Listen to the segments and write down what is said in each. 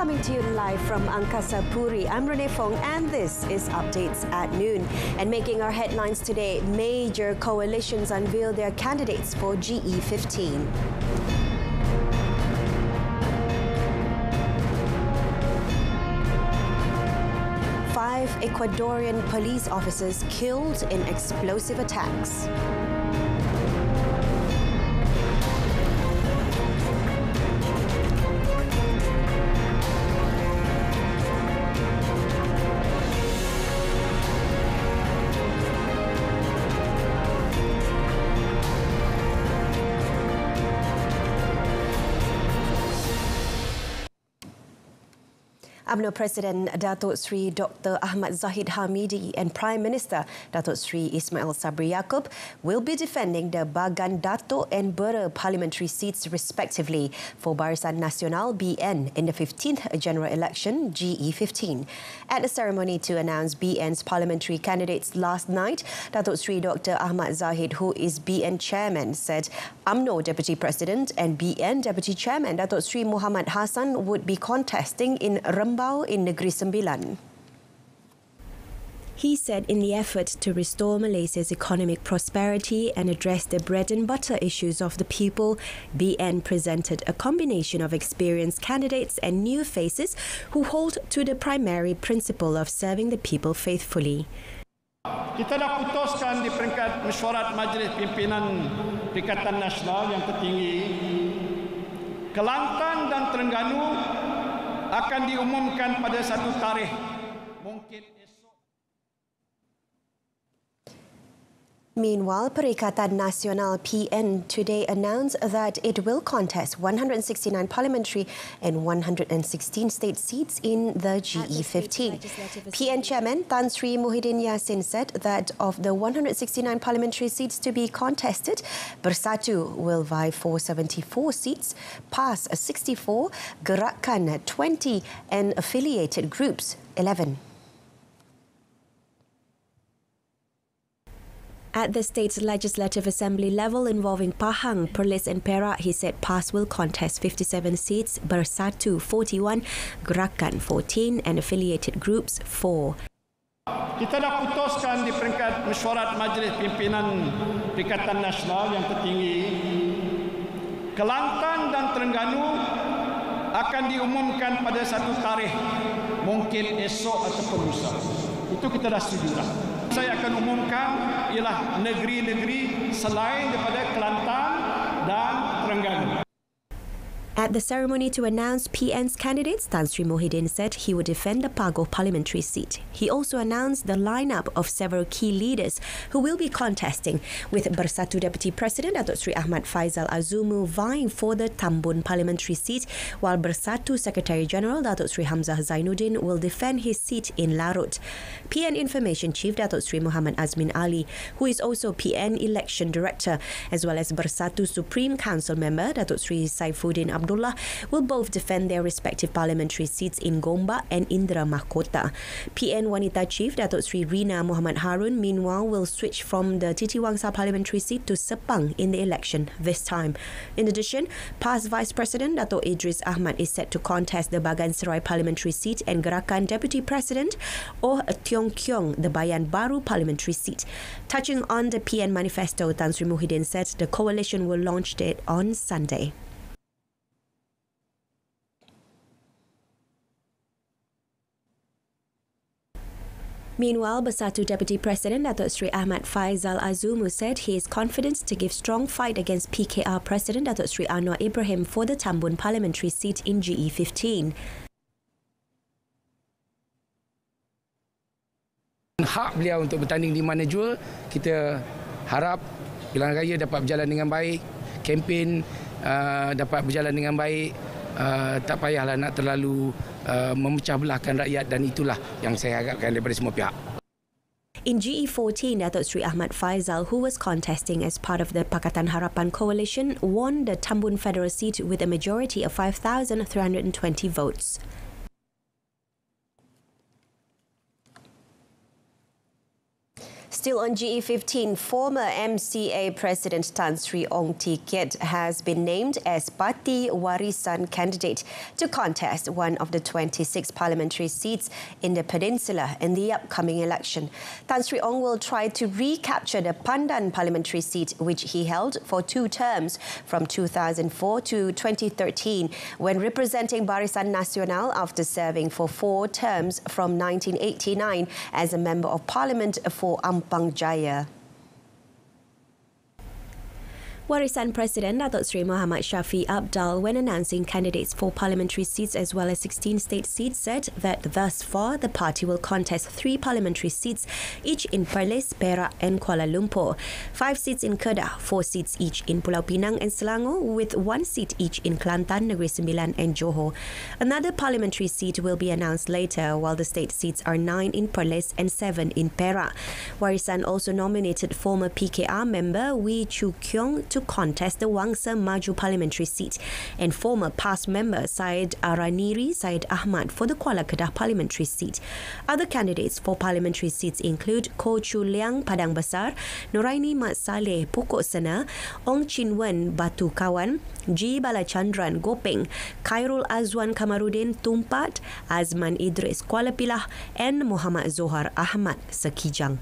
Coming to you live from Angkasa Puri, I'm Renee Fong and this is Updates at Noon. And making our headlines today, major coalitions unveil their candidates for GE15. Five Ecuadorian police officers killed in explosive attacks. UMNO President Datuk Seri Dr. Ahmad Zahid Hamidi and Prime Minister Datuk Seri Ismail Sabri Yaakob will be defending the Bagan Datuk and Bera parliamentary seats respectively for Barisan Nasional BN in the 15th general election GE15. At a ceremony to announce BN's parliamentary candidates last night, Datuk Seri Dr. Ahmad Zahid, who is BN chairman, said UMNO Deputy President and BN Deputy Chairman Datuk Seri Muhammad Hassan would be contesting in Rembau in Negeri Sembilan. He said in the effort to restore Malaysia's economic prosperity and address the bread and butter issues of the people, BN presented a combination of experienced candidates and new faces who hold to the primary principle of serving the people faithfully. Kita dah putuskan di peringkat mesyuarat Majlis Pimpinan Perikatan Nasional yang tertinggi, Kelantan dan Terengganu akan diumumkan pada satu tarikh, mungkin esok. Meanwhile, Perikatan Nasional PN today announced that it will contest 169 parliamentary and 116 state seats in the GE15. PN Chairman Tan Sri Muhyiddin Yassin said that of the 169 parliamentary seats to be contested, Bersatu will vie for 74 seats, PAS 64, Gerakan 20 and affiliated groups 11. At the state's Legislative Assembly level involving Pahang, Perlis and Perak, he said PAS will contest 57 seats, Bersatu 41, Gerakan 14 and affiliated groups 4. Kita dah putuskan di peringkat mesyuarat Majlis Pimpinan Perikatan Nasional yang tertinggi, Kelantan dan Terengganu akan diumumkan pada satu tarikh, mungkin esok ataupun lusa. Itu kita dah setuju dah. Saya akan umumkan ialah negeri-negeri selain daripada Kelantan dan Terengganu. At the ceremony to announce PN's candidates, Tan Sri Muhyiddin said he would defend the Pagoh parliamentary seat. He also announced the lineup of several key leaders who will be contesting, with Bersatu Deputy President Datuk Seri Ahmad Faizal Azumu vying for the Tambun parliamentary seat, while Bersatu Secretary General Datuk Seri Hamzah Zainuddin will defend his seat in Larut. PN Information Chief Datuk Seri Muhammad Azmin Ali, who is also PN Election Director, as well as Bersatu Supreme Council Member Datuk Seri Saifuddin Abdullah, will both defend their respective parliamentary seats in Gombak and Indra Mahkota. PN Wanita Chief Datuk Seri Rina Muhammad Harun, meanwhile, will switch from the Titiwangsa parliamentary seat to Sepang in the election this time. In addition, past Vice President Datuk Idris Ahmad is set to contest the Bagan Serai parliamentary seat and Gerakan Deputy President or Tiong Kiong, the Bayan Baru parliamentary seat. Touching on the PN manifesto, Tan Sri Muhyiddin said the coalition will launch it on Sunday. Meanwhile, Bersatu Deputy President Datuk Seri Ahmad Faizal Azumu said he is confident to give strong fight against PKR President Datuk Seri Anwar Ibrahim for the Tambun parliamentary seat in GE15. Hak beliau untuk bertanding di mana jua, kita harap pilihan raya dapat berjalan dengan baik, kempen dapat berjalan dengan baik, tak payahlah nak terlalu memecah belahkan rakyat, dan itulah yang saya harapkan daripada semua pihak. In GE14, Datuk Seri Ahmad Faizal, who was contesting as part of the Pakatan Harapan coalition, won the Tambun federal seat with a majority of 5,320 votes. Still on GE15, former MCA President Tan Sri Ong Tiket has been named as Parti Warisan candidate to contest one of the 26 parliamentary seats in the peninsula in the upcoming election. Tan Sri Ong will try to recapture the Pandan parliamentary seat, which he held for 2 terms from 2004 to 2013, when representing Barisan Nasional after serving for 4 terms from 1989 as a Member of Parliament for Ampang Jaya. Warisan President Datuk Seri Muhammad Shafie Apdal, when announcing candidates for parliamentary seats as well as 16 state seats, said that thus far the party will contest 3 parliamentary seats, each in Perlis, Perak and Kuala Lumpur, 5 seats in Kedah, 4 seats each in Pulau Pinang and Selangor, with 1 seat each in Kelantan, Negeri Sembilan and Johor. Another parliamentary seat will be announced later, while the state seats are 9 in Perlis and 7 in Perak. Warisan also nominated former PKR member Wee Chu Kiong to contest the Wangsa Maju parliamentary seat and former PAS member Syed Araniri Syed Ahmad for the Kuala Kedah parliamentary seat. Other candidates for parliamentary seats include Ko Chu Liang Padang Besar, Noraini Mat Saleh Pokok Sena, Ong Chin Wen Batu Kawan, G Balachandran Gopeng, Khairul Azwan Kamarudin Tumpat, Azman Idris Kuala Pilah and Muhammad Zohar Ahmad Sekijang.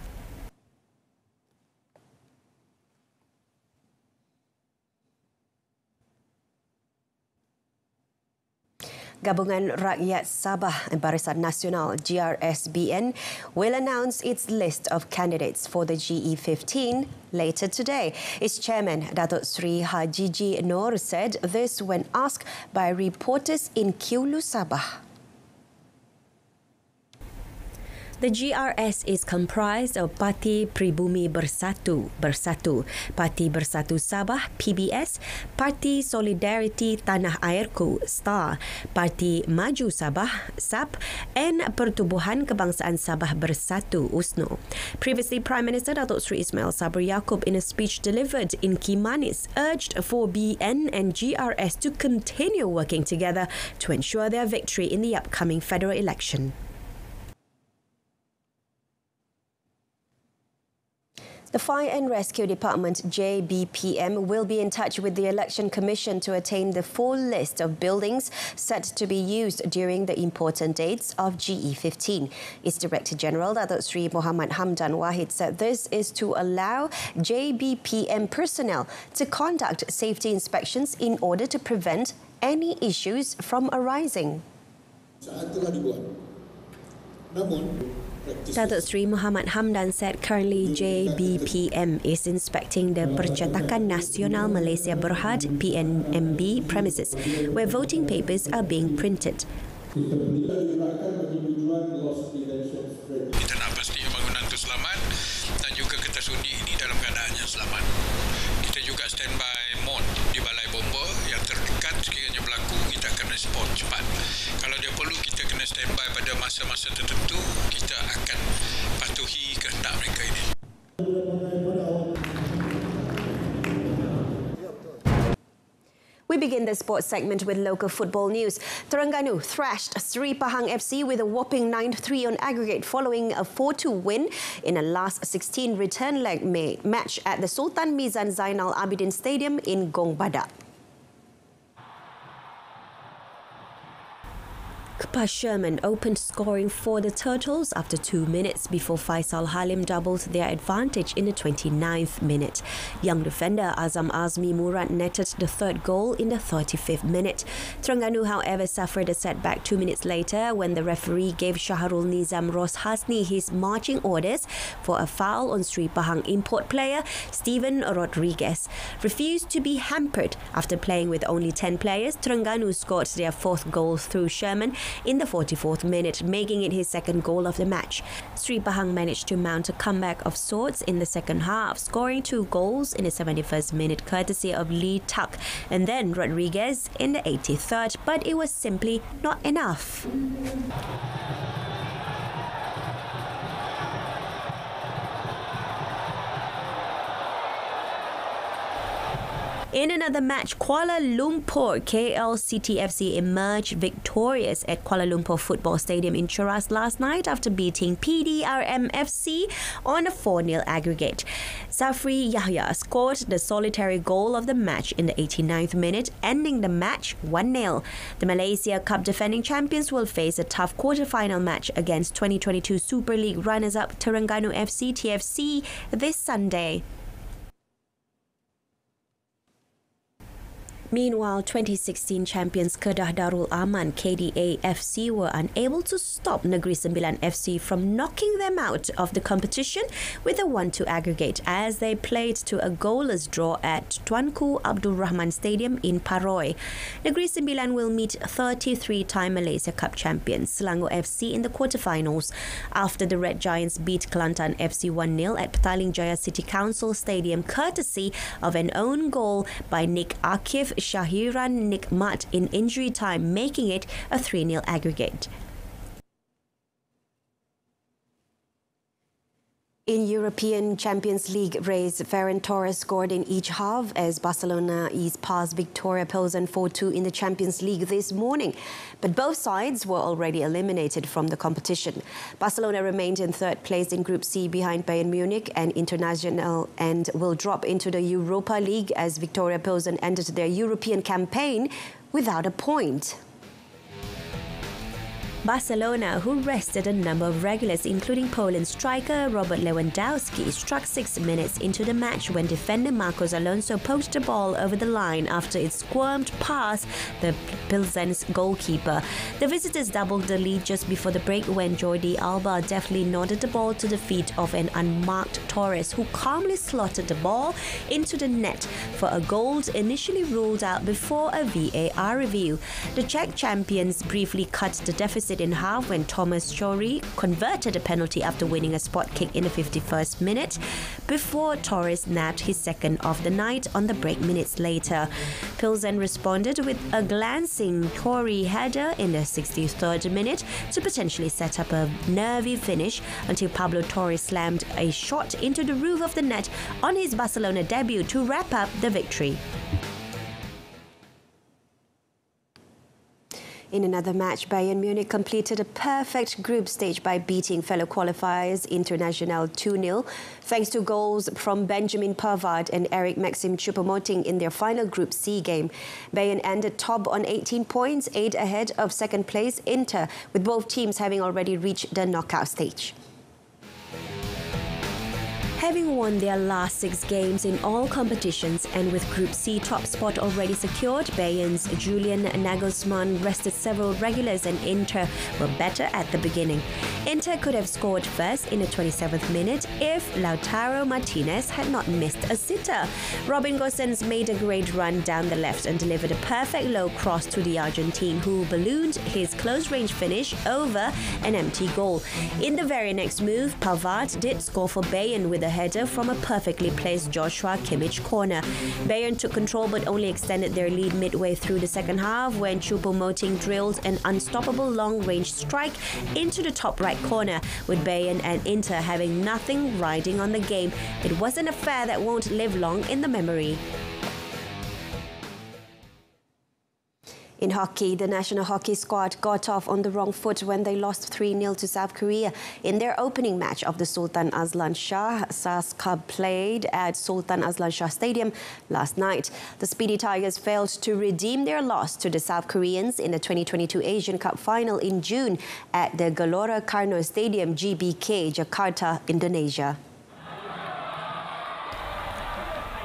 Gabungan Rakyat Sabah Barisan Nasional GRSBN will announce its list of candidates for the GE15 later today. Its chairman, Datuk Sri Hajiji Noor, said this when asked by reporters in Kiulu, Sabah. The GRS is comprised of Parti Pribumi Bersatu, Parti Bersatu Sabah, PBS, Parti Solidariti Tanah Airku, STAR, Parti Maju Sabah, SAP, and Pertubuhan Kebangsaan Sabah Bersatu, USNO. Previously, Prime Minister Datuk Sri Ismail Sabri Yaakob, in a speech delivered in Kimanis, urged for BN and GRS to continue working together to ensure their victory in the upcoming federal election. The Fire and Rescue Department, JBPM, will be in touch with the Election Commission to attain the full list of buildings set to be used during the important dates of GE15. Its Director General, Datuk Sri Muhammad Hamdan Wahid, said this is to allow JBPM personnel to conduct safety inspections in order to prevent any issues from arising. Datuk Sri Muhammad Hamdan said currently JBPM is inspecting the Percetakan Nasional Malaysia Berhad PNMB premises, where voting papers are being printed. Kita nak pastikan bangunan itu selamat dan juga kertas undi ini dalam keadaan yang selamat. Kita juga standby mod di balai bomba yang terdekat, sekiranya berlaku kita akan respon cepat. Kalau dia perlu kita kena standby pada masa-masa tertentu, kita akan patuhi kehendak mereka ini. We begin the sports segment with local football news. Terengganu thrashed Sri Pahang FC with a whopping 9-3 on aggregate following a 4-2 win in a last 16 return leg match at the Sultan Mizan Zainal Abidin Stadium in Gong Badak. Kepa Sherman opened scoring for the Turtles after 2 minutes before Faisal Halim doubled their advantage in the 29th minute. Young defender Azam Azmi Murad netted the 3rd goal in the 35th minute. Terengganu, however, suffered a setback 2 minutes later when the referee gave Shahrul Nizam Ros Hasni his marching orders for a foul on Sri Pahang import player Steven Rodriguez. Refused to be hampered after playing with only 10 players, Terengganu scored their 4th goal through Sherman in the 44th minute, making it his 2nd goal of the match. Sri Pahang managed to mount a comeback of sorts in the second half, scoring 2 goals in the 71st minute courtesy of Lee Tuck and then Rodriguez in the 83rd, but it was simply not enough. In another match, Kuala Lumpur KLCTFC emerged victorious at Kuala Lumpur Football Stadium in Cheras last night after beating PDRM-FC on a 4-0 aggregate. Zafri Yahya scored the solitary goal of the match in the 89th minute, ending the match 1-0. The Malaysia Cup defending champions will face a tough quarter-final match against 2022 Super League runners-up Terengganu FC TFC this Sunday. Meanwhile, 2016 champions Kedah Darul Aman KDA FC were unable to stop Negeri Sembilan FC from knocking them out of the competition with a 1-2 aggregate as they played to a goalless draw at Tuanku Abdul Rahman Stadium in Paroi. Negeri Sembilan will meet 33-time Malaysia Cup champions Selangor FC in the quarterfinals after the Red Giants beat Kelantan FC 1-0 at Petaling Jaya City Council Stadium courtesy of an own goal by Nick Akif Shahiran Nikmat in injury time, making it a 3-0 aggregate. In European Champions League race, Ferran Torres scored in each half as Barcelona eased past Victoria Pilsen 4-2 in the Champions League this morning. But both sides were already eliminated from the competition. Barcelona remained in third place in Group C behind Bayern Munich and International and will drop into the Europa League as Victoria Pilsen ended their European campaign without a point. Barcelona, who rested a number of regulars including Poland striker Robert Lewandowski, struck 6 minutes into the match when defender Marcos Alonso poked the ball over the line after it squirmed past the Pilsen's goalkeeper. The visitors doubled the lead just before the break when Jordi Alba deftly nodded the ball to the feet of an unmarked Torres, who calmly slotted the ball into the net for a goal initially ruled out before a VAR review. The Czech champions briefly cut the deficit in half when Thomas Shori converted a penalty after winning a spot kick in the 51st minute before Torres nabbed his second of the night on the break minutes later. Pilsen responded with a glancing Tory header in the 63rd minute to potentially set up a nervy finish until Pablo Torres slammed a shot into the roof of the net on his Barcelona debut to wrap up the victory. In another match, Bayern Munich completed a perfect group stage by beating fellow qualifiers International 2-0, thanks to goals from Benjamin Pavard and Eric Maxim Choupo-Moting in their final Group C game. Bayern ended top on 18 points, 8 ahead of second place Inter, with both teams having already reached the knockout stage. Having won their last 6 games in all competitions and with Group C top spot already secured, Bayern's Julian Nagelsmann rested several regulars and Inter were better at the beginning. Inter could have scored first in the 27th minute if Lautaro Martinez had not missed a sitter. Robin Gosens made a great run down the left and delivered a perfect low cross to the Argentine, who ballooned his close-range finish over an empty goal. In the very next move, Pavard did score for Bayern with a header from a perfectly placed Joshua Kimmich corner. Bayern took control but only extended their lead midway through the second half when Choupo-Moting drilled an unstoppable long-range strike into the top right corner, with Bayern and Inter having nothing riding on the game. It was an affair that won't live long in the memory. In hockey, the national hockey squad got off on the wrong foot when they lost 3-0 to South Korea in their opening match of the Sultan Azlan Shah SAS Cup played at Sultan Azlan Shah Stadium last night. The Speedy Tigers failed to redeem their loss to the South Koreans in the 2022 Asian Cup final in June at the Gelora Karno Stadium, GBK, Jakarta, Indonesia.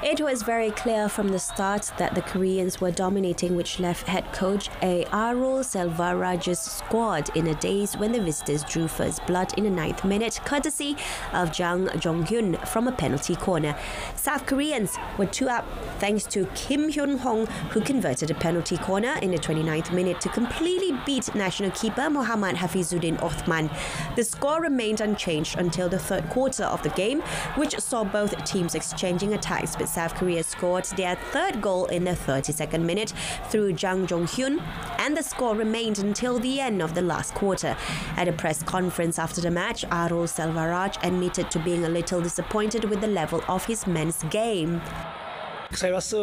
It was very clear from the start that the Koreans were dominating, which left head coach Arul Selvaraj's squad in a daze when the visitors drew first blood in the 9th minute, courtesy of Jang Jong-hyun from a penalty corner. South Koreans were 2 up thanks to Kim Hyun-hong, who converted a penalty corner in the 29th minute to completely beat national keeper Muhammad Hafizuddin Othman. The score remained unchanged until the third quarter of the game, which saw both teams exchanging attacks, but South Korea scored their third goal in the 32nd minute through Jang Jong-hyun, and the score remained until the end of the last quarter. At a press conference after the match, Arul Selvaraj admitted to being a little disappointed with the level of his men's game. Saya rasa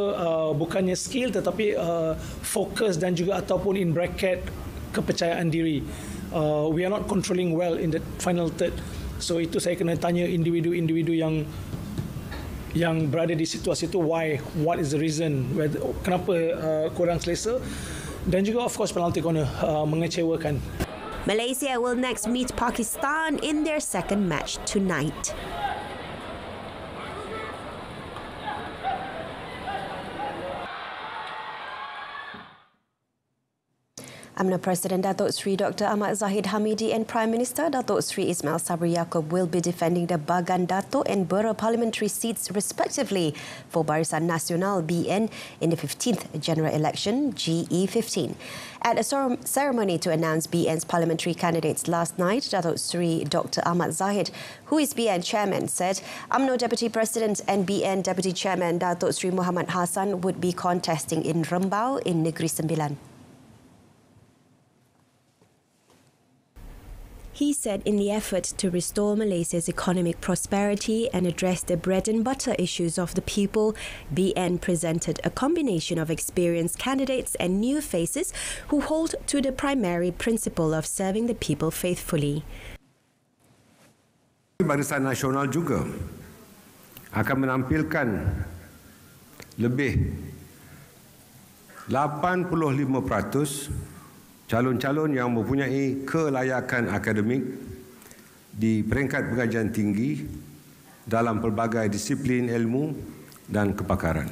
bukannya skill tetapi fokus dan juga ataupun in bracket kepercayaan diri. We are not controlling well in the final third. So itu saya kena tanya individu-individu yang berada di situasi itu, why, what is the reason, kenapa kurang selesa, dan juga of course penalti corner mengecewakan. Malaysia will next meet Pakistan in their second match tonight. UMNO President Datuk Seri Dr. Ahmad Zahid Hamidi and Prime Minister Datuk Seri Ismail Sabri Yaakob will be defending the Bagan Datuk and Bura parliamentary seats respectively for Barisan Nasional BN in the 15th general election GE15. At a ceremony to announce BN's parliamentary candidates last night, Datuk Seri Dr. Ahmad Zahid, who is BN chairman, said UMNO Deputy President and BN Deputy Chairman Datuk Seri Muhammad Hassan would be contesting in Rembau in Negeri Sembilan. He said in the effort to restore Malaysia's economic prosperity and address the bread and butter issues of the people, BN presented a combination of experienced candidates and new faces who hold to the primary principle of serving the people faithfully. Barisan Nasional juga akan menampilkan lebih 85% calon-calon yang mempunyai kelayakan akademik di peringkat pengajian tinggi dalam pelbagai disiplin ilmu dan kepakaran.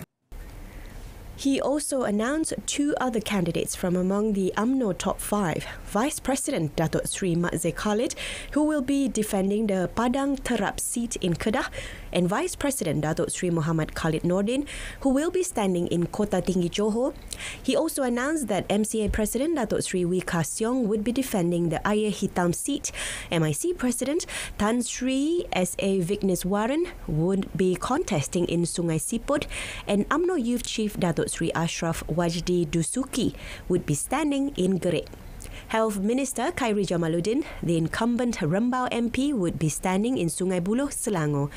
He also announced two other candidates from among the UMNO top 5. Vice President Datuk Seri Makzir Khalid, who will be defending the Padang Terap seat in Kedah, and Vice President Datuk Seri Muhammad Khalid Nordin, who will be standing in Kota Tinggi Johor. He also announced that MCA President Datuk Seri Wee Ka Siong would be defending the Ayer Hitam seat. MIC President Tan Sri S.A. Vigneswaran would be contesting in Sungai Siput, and UMNO Youth Chief Datuk Sri Ashraf Wajdi Dusuki would be standing in Gerik. Health Minister Khairi Jamaluddin, the incumbent Rembau MP, would be standing in Sungai Buloh, Selangor.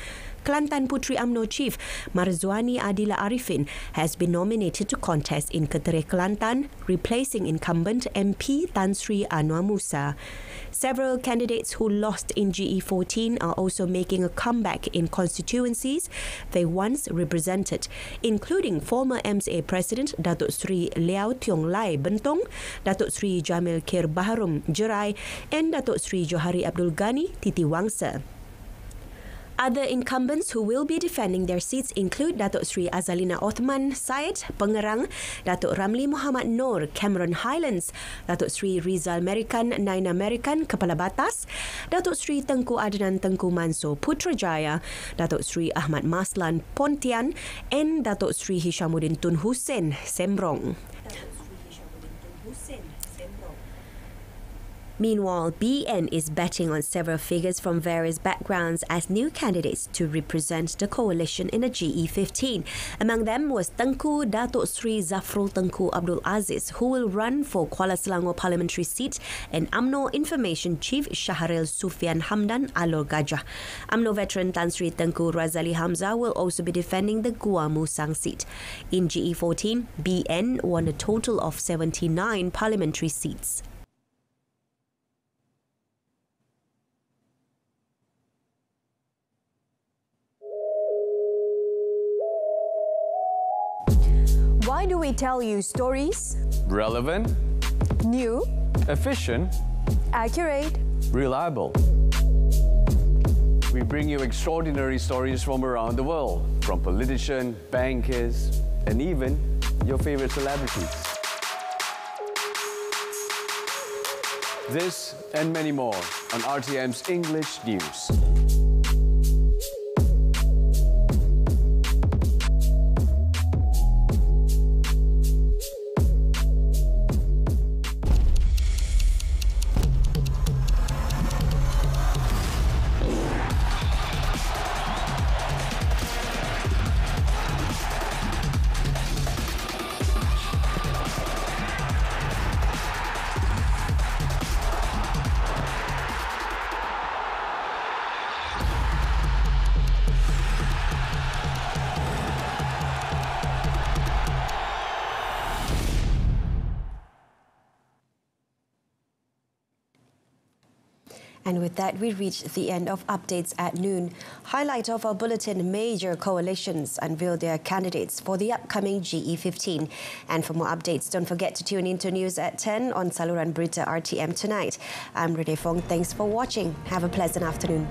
Kelantan Puteri UMNO Chief Marzuani Adila Arifin has been nominated to contest in Ketereh Kelantan, replacing incumbent MP Tan Sri Anwar Musa. Several candidates who lost in GE14 are also making a comeback in constituencies they once represented, including former MCA President Datuk Sri Liao Tiong Lai Bentong, Datuk Sri Jamil Khair Baharum Jerai, and Datuk Sri Johari Abdul Ghani Titi Wangsa. Other incumbents who will be defending their seats include Datuk Sri Azalina Othman Syed, Pengerang, Datuk Ramli Muhammad Noor, Cameron Highlands, Datuk Sri Rizal Merikan, Naina Merikan, Kepala Batas, Datuk Sri Tengku Adnan Tengku Mansor, Putrajaya, Datuk Sri Ahmad Maslan, Pontian, and Datuk Sri Hishamuddin Tun Hussein, Sembrong. Meanwhile, BN is betting on several figures from various backgrounds as new candidates to represent the coalition in the GE15. Among them was Tengku Datuk Sri Zafrul Tengku Abdul Aziz, who will run for Kuala Selangor parliamentary seat, and UMNO Information Chief Shahril Sufian Hamdan Alor Gajah. UMNO veteran Tan Sri Tengku Razali Hamzah will also be defending the Gua Musang seat. In GE14, BN won a total of 79 parliamentary seats. Why do we tell you stories? Relevant, New, efficient, accurate. reliable. We bring you extraordinary stories from around the world, from politicians, bankers, and even your favorite celebrities. This and many more on RTM's English News. And with that, we reach the end of updates at noon. Highlight of our bulletin: major coalitions unveil their candidates for the upcoming GE15. And for more updates, don't forget to tune in to news at 10 on saluran Berita RTM tonight. I'm Renee Fong. Thanks for watching. Have a pleasant afternoon.